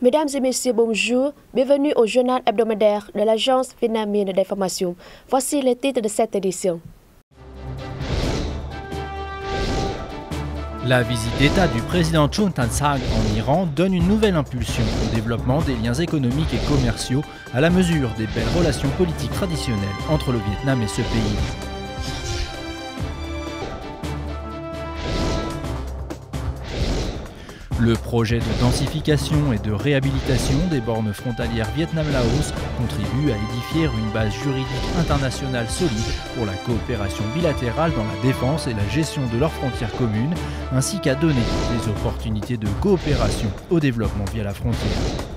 Mesdames et messieurs, bonjour. Bienvenue au journal hebdomadaire de l'Agence vietnamienne d'information. Voici les titres de cette édition. La visite d'État du président Chung Tan-sang en Iran donne une nouvelle impulsion au développement des liens économiques et commerciaux à la mesure des belles relations politiques traditionnelles entre le Vietnam et ce pays. Le projet de densification et de réhabilitation des bornes frontalières Vietnam-Laos contribue à édifier une base juridique internationale solide pour la coopération bilatérale dans la défense et la gestion de leurs frontières communes, ainsi qu'à donner des opportunités de coopération au développement via la frontière.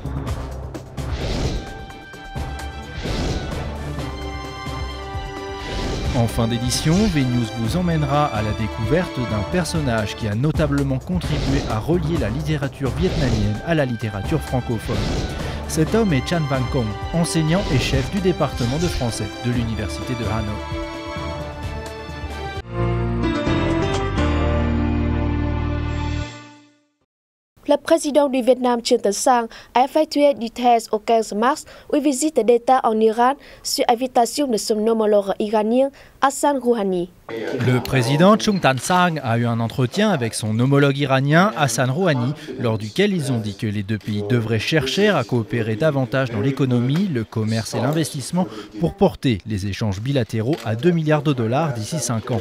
En fin d'édition, VNews vous emmènera à la découverte d'un personnage qui a notablement contribué à relier la littérature vietnamienne à la littérature francophone. Cet homme est Chan Van Kong, enseignant et chef du département de français de l'université de Hanoï. Le président du Vietnam, Chung Tan-sang, a effectué du 13 au 15 mars une visite d'État en Iran sur invitation de son homologue iranien, Hassan Rouhani. Le président Chung Tan-sang a eu un entretien avec son homologue iranien, Hassan Rouhani, lors duquel ils ont dit que les deux pays devraient chercher à coopérer davantage dans l'économie, le commerce et l'investissement pour porter les échanges bilatéraux à 2 milliards de dollars d'ici 5 ans.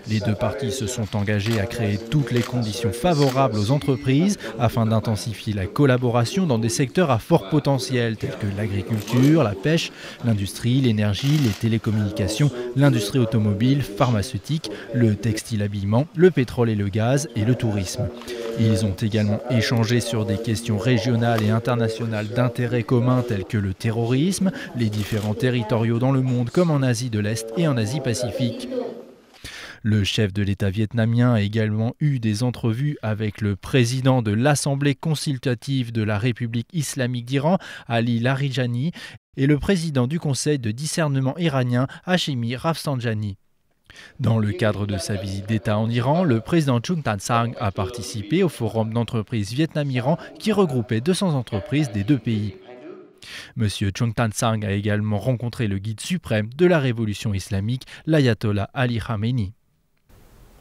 Les deux parties se sont engagées à créer toutes les conditions favorables aux entreprises afin d'intensifier la collaboration dans des secteurs à fort potentiel tels que l'agriculture, la pêche, l'industrie, l'énergie, les télécommunications, l'industrie automobile, pharmaceutique, le textile-habillement, le pétrole et le gaz et le tourisme. Ils ont également échangé sur des questions régionales et internationales d'intérêt commun tels que le terrorisme, les différents territoriaux dans le monde comme en Asie de l'Est et en Asie-Pacifique. Le chef de l'État vietnamien a également eu des entrevues avec le président de l'Assemblée consultative de la République islamique d'Iran, Ali Larijani, et le président du Conseil de discernement iranien, Hashemi Rafsanjani. Dans le cadre de sa visite d'État en Iran, le président Chung Tan-sang a participé au forum d'entreprises Vietnam-Iran qui regroupait 200 entreprises des deux pays. M. Chung Tan-sang a également rencontré le guide suprême de la révolution islamique, l'ayatollah Ali Khamenei.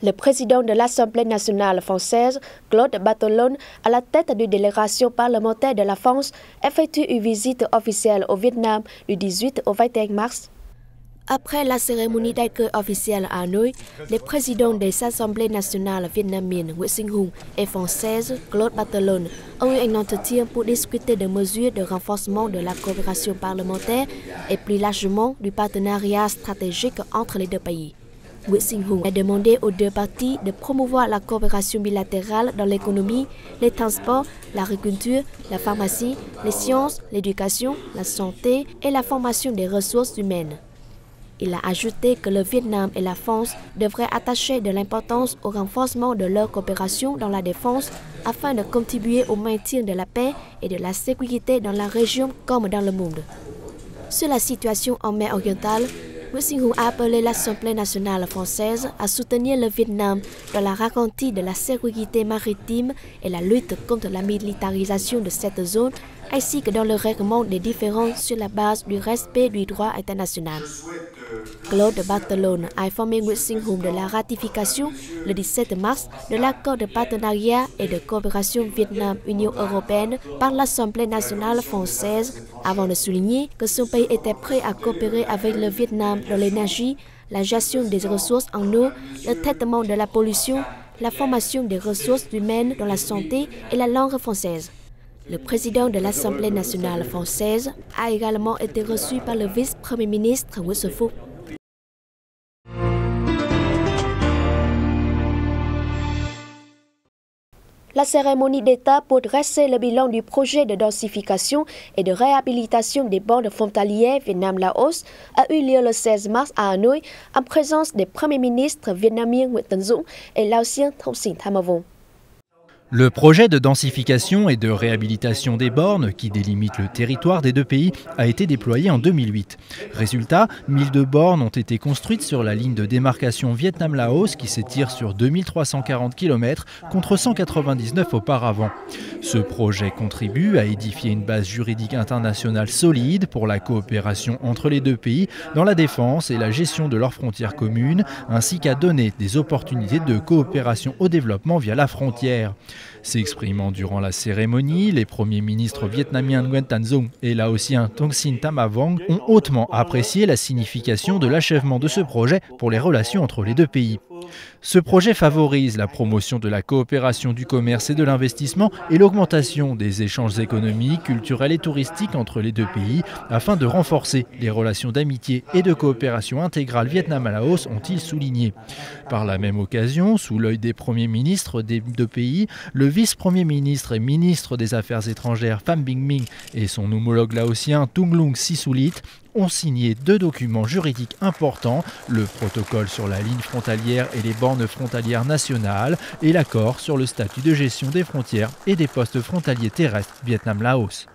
Le président de l'Assemblée nationale française, Claude Barthelone, à la tête d'une délégation parlementaire de la France, effectue une visite officielle au Vietnam du 18 au 21 mars. Après la cérémonie d'accueil officielle à Hanoï, les présidents des assemblées nationales vietnamiennes Nguyễn Sinh Hùng et française Claude Barthelone ont eu un entretien pour discuter des mesures de renforcement de la coopération parlementaire et plus largement du partenariat stratégique entre les deux pays. Nguyễn Sinh Hùng a demandé aux deux parties de promouvoir la coopération bilatérale dans l'économie, les transports, l'agriculture, la pharmacie, les sciences, l'éducation, la santé et la formation des ressources humaines. Il a ajouté que le Vietnam et la France devraient attacher de l'importance au renforcement de leur coopération dans la défense afin de contribuer au maintien de la paix et de la sécurité dans la région comme dans le monde. Sur la situation en mer orientale, Nguyễn Sinh Hùng a appelé l'Assemblée nationale française à soutenir le Vietnam dans la garantie de la sécurité maritime et la lutte contre la militarisation de cette zone, ainsi que dans le règlement des différends sur la base du respect du droit international. Claude Barthelone a informé Nguyễn Sinh Hùng de la ratification le 17 mars de l'accord de partenariat et de coopération Vietnam-Union européenne par l'Assemblée nationale française, avant de souligner que son pays était prêt à coopérer avec le Vietnam dans l'énergie, la gestion des ressources en eau, le traitement de la pollution, la formation des ressources humaines dans la santé et la langue française. Le président de l'Assemblée nationale française a également été reçu par le vice-premier ministre Nguyễn Xuân Phúc. La cérémonie d'État pour dresser le bilan du projet de densification et de réhabilitation des bornes frontalières Vietnam-Laos a eu lieu le 16 mars à Hanoï en présence des premiers ministres vietnamiens Nguyễn Tấn Dũng et laotien Thong Sinh Thamavong. Le projet de densification et de réhabilitation des bornes qui délimitent le territoire des deux pays a été déployé en 2008. Résultat, 1002 bornes ont été construites sur la ligne de démarcation Vietnam-Laos qui s'étire sur 2340 km contre 199 auparavant. Ce projet contribue à édifier une base juridique internationale solide pour la coopération entre les deux pays dans la défense et la gestion de leurs frontières communes, ainsi qu'à donner des opportunités de coopération au développement via la frontière. S'exprimant durant la cérémonie, les premiers ministres vietnamiens Nguyen Thanh Dung et laotien Thong Sin Thamavong ont hautement apprécié la signification de l'achèvement de ce projet pour les relations entre les deux pays. Ce projet favorise la promotion de la coopération du commerce et de l'investissement et l'augmentation des échanges économiques, culturels et touristiques entre les deux pays afin de renforcer les relations d'amitié et de coopération intégrale Vietnam-Laos, ont-ils souligné. Par la même occasion, sous l'œil des premiers ministres des deux pays, le vice-premier ministre et ministre des Affaires étrangères Pham Binh Minh et son homologue laotien Thunglung Sisulit ont signé deux documents juridiques importants, le protocole sur la ligne frontalière et les bornes frontalières nationales et l'accord sur le statut de gestion des frontières et des postes frontaliers terrestres Vietnam-Laos.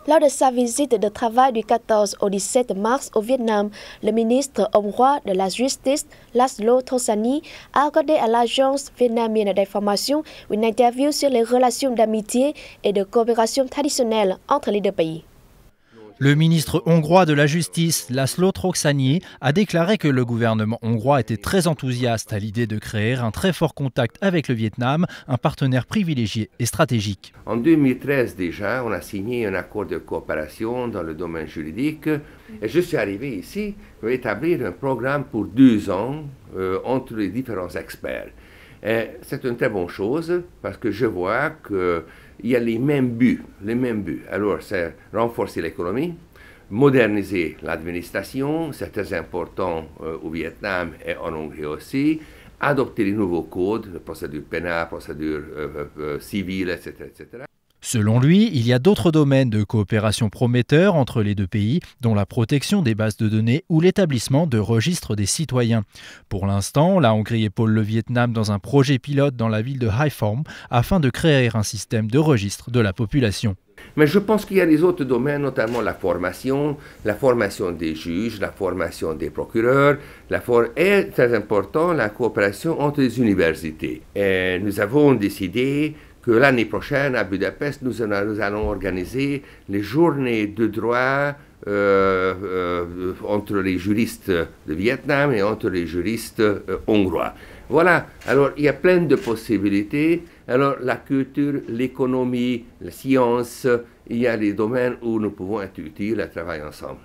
Lors de sa visite de travail du 14 au 17 mars au Vietnam, le ministre hongrois de la Justice, Laszlo Trocsányi, a accordé à l'agence vietnamienne d'information une interview sur les relations d'amitié et de coopération traditionnelles entre les deux pays. Le ministre hongrois de la Justice, Laszlo Trocsányi, a déclaré que le gouvernement hongrois était très enthousiaste à l'idée de créer un très fort contact avec le Vietnam, un partenaire privilégié et stratégique. En 2013 déjà, on a signé un accord de coopération dans le domaine juridique et je suis arrivé ici pour établir un programme pour 2 ans entre les différents experts. C'est une très bonne chose parce que je vois qu'il y a les mêmes buts. Alors, c'est renforcer l'économie, moderniser l'administration, c'est très important au Vietnam et en Hongrie aussi, adopter les nouveaux codes, procédure pénale, procédure civile, etc., etc. Selon lui, il y a d'autres domaines de coopération prometteurs entre les deux pays, dont la protection des bases de données ou l'établissement de registres des citoyens. Pour l'instant, la Hongrie épaule le Vietnam dans un projet pilote dans la ville de Hai Phong afin de créer un système de registre de la population. Mais je pense qu'il y a des autres domaines, notamment la formation des juges, la formation des procureurs, et très important, la coopération entre les universités. Et nous avons décidé que l'année prochaine, à Budapest, nous allons organiser les journées de droit entre les juristes de Vietnam et entre les juristes hongrois. Voilà, alors il y a plein de possibilités. Alors la culture, l'économie, la science, il y a des domaines où nous pouvons être utiles à travailler ensemble.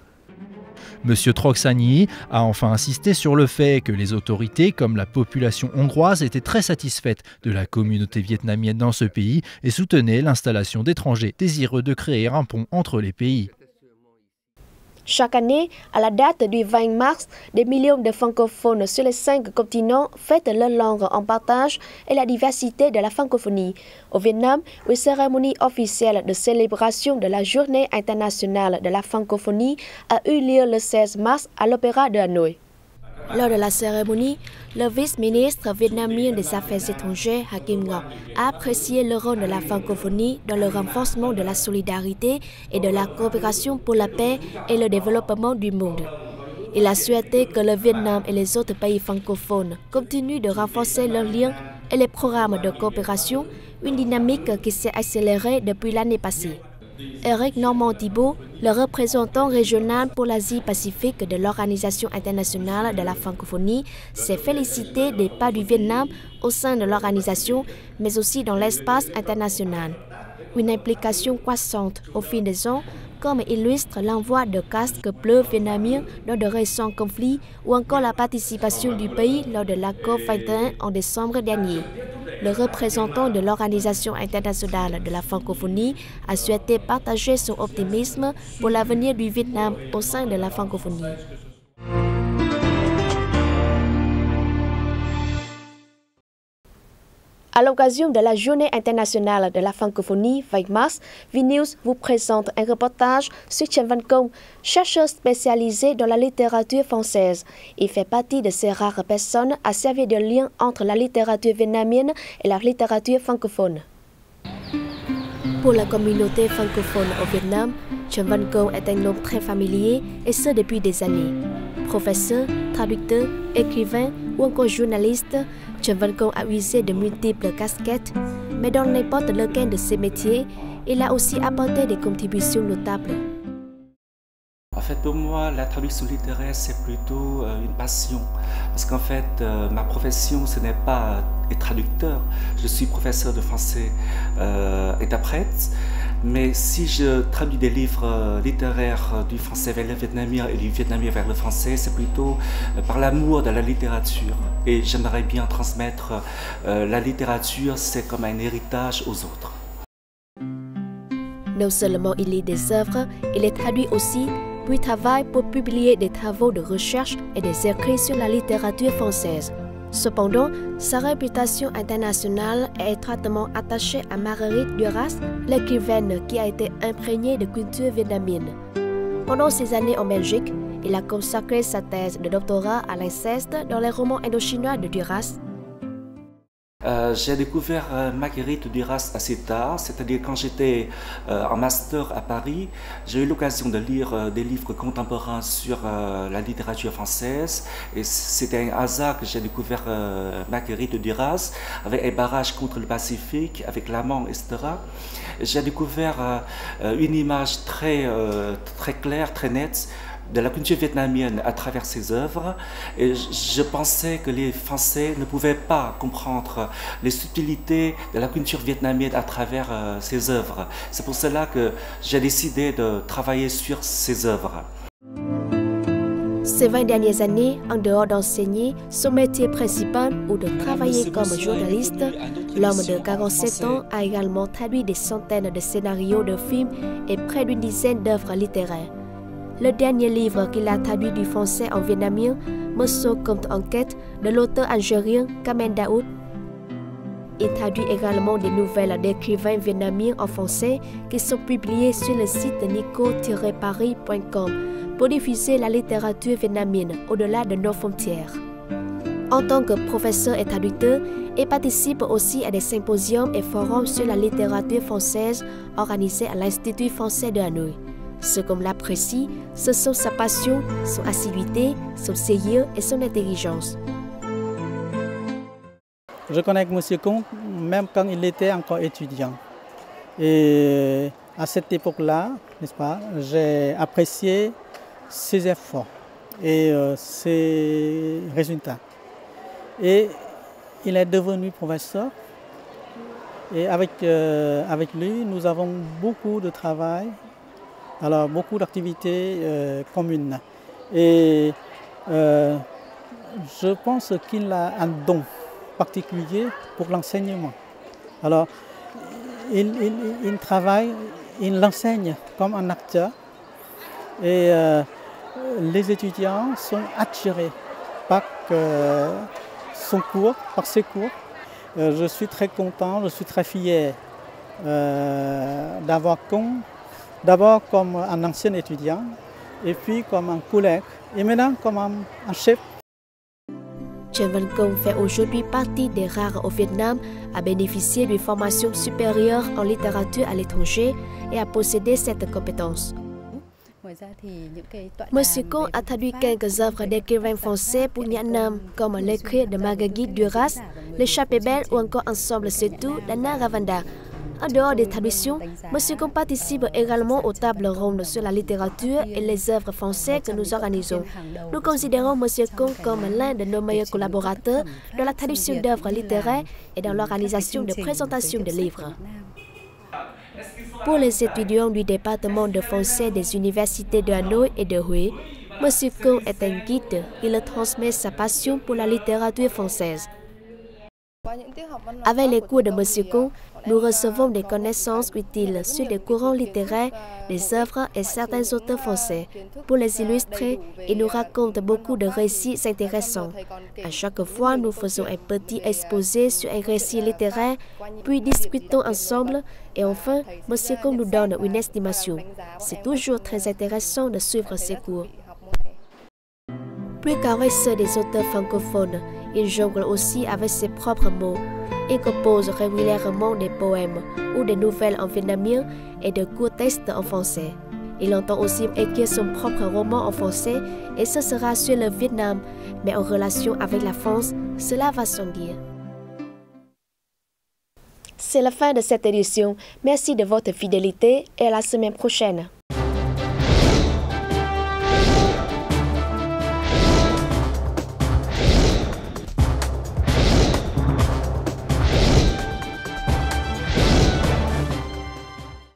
Monsieur Trocsányi a enfin insisté sur le fait que les autorités, comme la population hongroise, étaient très satisfaites de la communauté vietnamienne dans ce pays et soutenaient l'installation d'étrangers désireux de créer un pont entre les pays. Chaque année, à la date du 20 mars, des millions de francophones sur les 5 continents fêtent leur langue en partage et la diversité de la francophonie. Au Vietnam, une cérémonie officielle de célébration de la Journée internationale de la francophonie a eu lieu le 16 mars à l'Opéra de Hanoï. Lors de la cérémonie, le vice-ministre vietnamien des Affaires étrangères Hakim Ngọc a apprécié le rôle de la francophonie dans le renforcement de la solidarité et de la coopération pour la paix et le développement du monde. Il a souhaité que le Vietnam et les autres pays francophones continuent de renforcer leurs liens et les programmes de coopération, une dynamique qui s'est accélérée depuis l'année passée. Eric Normand-Thibault, le représentant régional pour l'Asie-Pacifique de l'Organisation internationale de la francophonie, s'est félicité des pas du Vietnam au sein de l'organisation, mais aussi dans l'espace international. Une implication croissante au fil des ans, comme illustre l'envoi de casques bleus vietnamiens dans de récents conflits ou encore la participation du pays lors de la COP21 en décembre dernier. Le représentant de l'Organisation internationale de la francophonie a souhaité partager son optimisme pour l'avenir du Vietnam au sein de la francophonie. À l'occasion de la Journée internationale de la francophonie 20 mars, VNews vous présente un reportage sur Trần Văn Công, chercheur spécialisé dans la littérature française. Il fait partie de ces rares personnes à servir de lien entre la littérature vietnamienne et la littérature francophone. Pour la communauté francophone au Vietnam, Trần Văn Công est un nom très familier et ce depuis des années. Professeur, traducteur, écrivain ou encore journaliste, Trần Văn Công a usé de multiples casquettes, mais dans n'importe lequel de ces métiers, il a aussi apporté des contributions notables. En fait, pour moi, la traduction littéraire, c'est plutôt une passion. Parce qu'en fait, ma profession, ce n'est pas être traducteur. Je suis professeur de français et interprète. Mais si je traduis des livres littéraires du français vers le vietnamien et du vietnamien vers le français, c'est plutôt par l'amour de la littérature. Et j'aimerais bien transmettre la littérature, c'est comme un héritage aux autres. Non seulement il lit des œuvres, il les traduit aussi, puis travaille pour publier des travaux de recherche et des écrits sur la littérature française. Cependant, sa réputation internationale est étroitement attachée à Marguerite Duras, l'écrivaine qui a été imprégnée de culture vietnamienne. Pendant ses années en Belgique, il a consacré sa thèse de doctorat à l'inceste dans les romans indochinois de Duras. J'ai découvert Marguerite Duras assez tard, c'est-à-dire quand j'étais en master à Paris, j'ai eu l'occasion de lire des livres contemporains sur la littérature française et c'était un hasard que j'ai découvert Marguerite Duras avec Un barrage contre le Pacifique, avec L'amant, etc. J'ai découvert une image très claire, très nette de la culture vietnamienne à travers ses œuvres et je pensais que les Français ne pouvaient pas comprendre les subtilités de la culture vietnamienne à travers ses œuvres. C'est pour cela que j'ai décidé de travailler sur ses œuvres. Ces 20 dernières années, en dehors d'enseigner son métier principal ou de travailler comme journaliste, l'homme de 47 ans a également traduit des centaines de scénarios de films et près d'une dizaine d'œuvres littéraires. Le dernier livre qu'il a traduit du français en vietnamien, Morceau contre enquête, de l'auteur algérien Kamen Daoud. Il traduit également des nouvelles d'écrivains vietnamiens en français qui sont publiées sur le site nico-paris.com pour diffuser la littérature vietnamienne au-delà de nos frontières. En tant que professeur et traducteur, il participe aussi à des symposiums et forums sur la littérature française organisés à l'Institut français de Hanoï. Ce qu'on l'apprécie, ce sont sa passion, son assiduité, son sérieux et son intelligence. Je connais M. Công même quand il était encore étudiant. Et à cette époque-là, n'est-ce pas, j'ai apprécié ses efforts et ses résultats. Et il est devenu professeur. Et avec lui, nous avons beaucoup de travail. Alors, beaucoup d'activités communes. Et je pense qu'il a un don particulier pour l'enseignement. Alors, il travaille, il l'enseigne comme un acteur. Et les étudiants sont attirés par son cours, par ses cours. Je suis très content, je suis très fier d'avoir Công. D'abord comme un ancien étudiant, et puis comme un collègue, et maintenant comme un chef. Trần Văn Công fait aujourd'hui partie des rares au Vietnam à bénéficier d'une formation supérieure en littérature à l'étranger et à posséder cette compétence. Monsieur Công a traduit quelques œuvres d'écrivains français pour Nhã Nam, comme l'écrit de Marguerite Duras, L'échappée-belle ou encore Ensemble c'est tout d'Anna Ravanda. En dehors des traductions, M. Công participe également aux tables rondes sur la littérature et les œuvres françaises que nous organisons. Nous considérons M. Công comme l'un de nos meilleurs collaborateurs dans la traduction d'œuvres littéraires et dans l'organisation de présentations de livres. Pour les étudiants du département de français des universités de Hanoï et de Huế, M. Công est un guide qui leur transmet sa passion pour la littérature française. Avec les cours de M. Công, nous recevons des connaissances utiles sur les courants littéraires, les œuvres et certains auteurs français. Pour les illustrer, ils nous racontent beaucoup de récits intéressants. À chaque fois, nous faisons un petit exposé sur un récit littéraire, puis discutons ensemble et enfin, M. Kong nous donne une estimation. C'est toujours très intéressant de suivre ces cours. Plus qu'avec ceux des auteurs francophones, il jongle aussi avec ses propres mots. Il compose régulièrement des poèmes ou des nouvelles en vietnamien et de courts textes en français. Il entend aussi écrire son propre roman en français et ce sera sur le Vietnam, mais en relation avec la France, cela va sans dire. C'est la fin de cette édition. Merci de votre fidélité et à la semaine prochaine.